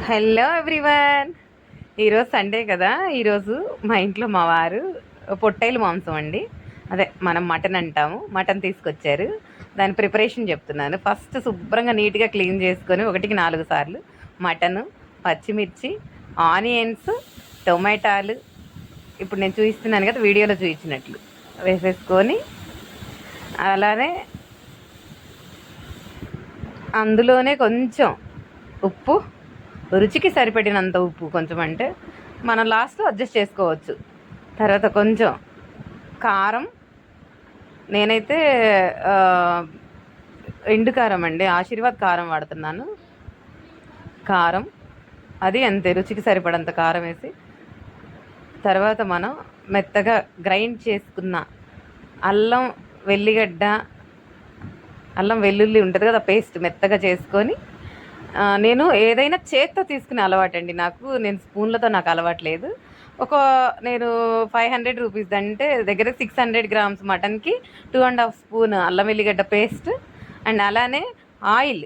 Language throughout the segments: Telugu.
Hello everyone. ఈరోజు సండే కదా. ఈరోజు మా ఇంట్లో మా వారు పొట్టేలు మాంసం అండి, అదే మనం మటన్ అంటాము, మటన్ తీసుకొచ్చారు. దాని ప్రిపరేషన్ చెప్తున్నాను. ఫస్ట్ శుభ్రంగా నీట్గా క్లీన్ చేసుకొని 1-4 సార్లు మటను, పచ్చిమిర్చి, ఆనియన్స్, టొమాటాలు ఇప్పుడు నేను చూపిస్తున్నాను కదా, వీడియోలో చూపించినట్లు వేసేసుకొని, అలానే అందులోనే కొంచెం ఉప్పు, రుచికి సరిపడినంత ఉప్పు, కొంచెం అంటే మనం లాస్ట్లో అడ్జస్ట్ చేసుకోవచ్చు. తర్వాత కొంచెం కారం, నేనైతే ఎండు కారం అండి, ఆశీర్వాద్ కారం వాడుతున్నాను. కారం అది అంతే, రుచికి సరిపడంత కారం వేసి, తర్వాత మనం మెత్తగా గ్రైండ్ చేసుకున్న అల్లం వెల్లిగడ్డ, అల్లం వెల్లుల్లి ఉంటుంది కదా, పేస్ట్ మెత్తగా చేసుకొని, నేను ఏదైనా చేత్తో తీసుకునే అలవాటండి నాకు. నేను స్పూన్లతో నాకు అలవాట్లేదు. నేను 500 రూపీస్ అంటే దగ్గర 600 గ్రామ్స్ మటన్కి 2.5 స్పూన్ అల్లం వెల్లిగడ్డ పేస్ట్, అండ్ అలానే ఆయిల్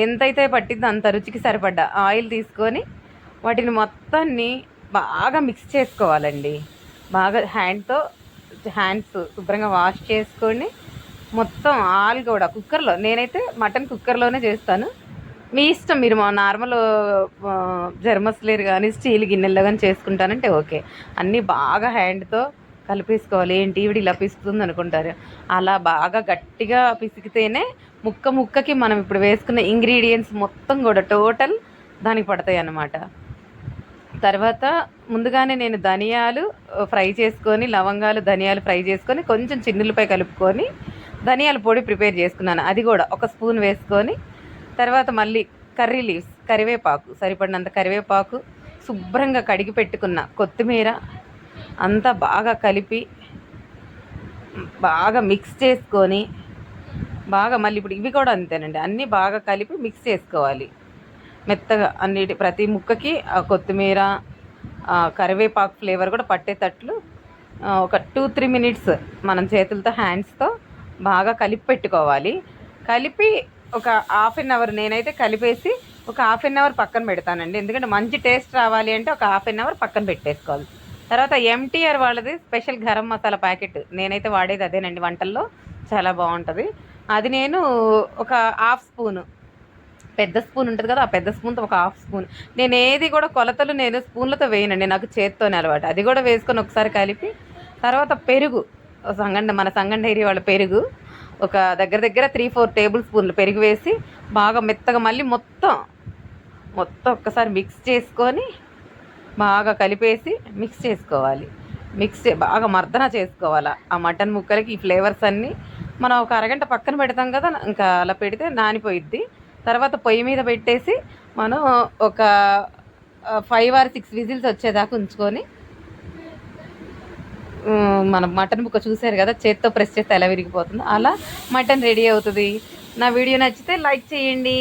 ఎంతైతే పట్టిందో అంత రుచికి సరిపడ్డ ఆయిల్ తీసుకొని వాటిని మొత్తాన్ని బాగా మిక్స్ చేసుకోవాలండి. బాగా హ్యాండ్స్ శుభ్రంగా వాష్ చేసుకొని మొత్తం ఆల్ కూడా కుక్కర్లో, నేనైతే మటన్ కుక్కర్లోనే చేస్తాను. మీ ఇష్టం, మీరు మా నార్మల్ జర్మస్లేరు కానీ స్టీల్ గిన్నెల్లో కానీ చేసుకుంటానంటే ఓకే. అన్నీ బాగా హ్యాండ్తో కలిపేసుకోవాలి. ఏంటి ఈవిడ ఇలా పిసుకుతుంది అనుకుంటారు. అలా బాగా గట్టిగా పిసికితేనే ముక్కకి మనం ఇప్పుడు వేసుకున్న ఇంగ్రీడియంట్స్ మొత్తం కూడా టోటల్ దానికి పడతాయి అన్నమాట. తర్వాత ముందుగానే నేను ధనియాలు ఫ్రై చేసుకొని, లవంగాలు ధనియాలు ఫ్రై చేసుకొని, కొంచెం చిన్నులపై కలుపుకొని ధనియాల పొడి ప్రిపేర్ చేసుకున్నాను. అది కూడా 1 స్పూన్ వేసుకొని, తర్వాత మళ్ళీ కర్రీ లీవ్స్, కరివేపాకు, సరిపడినంత కరివేపాకు, శుభ్రంగా కడిగి పెట్టుకున్న కొత్తిమీర అంతా బాగా కలిపి బాగా మిక్స్ చేసుకొని, బాగా మళ్ళీ ఇప్పుడు ఇవి కూడా అంతేనండి, అన్నీ బాగా కలిపి మిక్స్ చేసుకోవాలి మెత్తగా. ప్రతి ముక్కకి కొత్తిమీర, కరివేపాకు ఫ్లేవర్ కూడా పట్టేటట్లు ఒక 2-3 మినిట్స్ మనం చేతులతో హ్యాండ్స్తో బాగా కలిపి పెట్టుకోవాలి. కలిపి ఒక హాఫ్ అన్ అవర్ నేనైతే కలిపేసి ఒక హాఫ్ అన్ అవర్ పక్కన పెడతానండి. ఎందుకంటే మంచి టేస్ట్ రావాలి అంటే ఒక హాఫ్ అన్ అవర్ పక్కన పెట్టేసుకోవాలి. తర్వాత ఎంటీఆర్ వాళ్ళది స్పెషల్ గరం మసాలా ప్యాకెట్, నేనైతే వాడేది అదేనండి, వంటల్లో చాలా బాగుంటుంది. అది నేను ఒక హాఫ్ స్పూను, పెద్ద స్పూన్ ఉంటుంది కదా, ఆ పెద్ద స్పూన్తో ఒక హాఫ్ స్పూన్. నేను ఏది కూడా కొలతలు నేను స్పూన్లతో వేయనండి, నాకు చేత్తోనే అలవాటు. అది కూడా వేసుకొని ఒకసారి కలిపి, తర్వాత పెరుగు, మన సంగం డైరీ వాళ్ళ పెరుగు ఒక దగ్గర 3-4 టేబుల్ స్పూన్లు పెరుగు వేసి బాగా మెత్తగా మళ్ళీ మొత్తం ఒక్కసారి మిక్స్ చేసుకొని బాగా కలిపేసి మిక్స్ చేసుకోవాలి. బాగా మర్దన చేసుకోవాలి ఆ మటన్ ముక్కలకి. ఈ ఫ్లేవర్స్ అన్నీ మనం ఒక అరగంట పక్కన పెడతాం కదా, ఇంకా అలా పెడితే నానిపోయిద్ది. తర్వాత పొయ్యి మీద పెట్టేసి మనం ఒక 5 or 6 విజిల్స్ వచ్చేదాకా ఉంచుకొని, మన మటన్ ముక్క చూసారు కదా, చేత్తో ప్రెస్ చేస్తే ఎలా విరిగిపోతుందో అలా మటన్ రెడీ అవుతుంది. నా వీడియో నచ్చితే లైక్ చేయండి.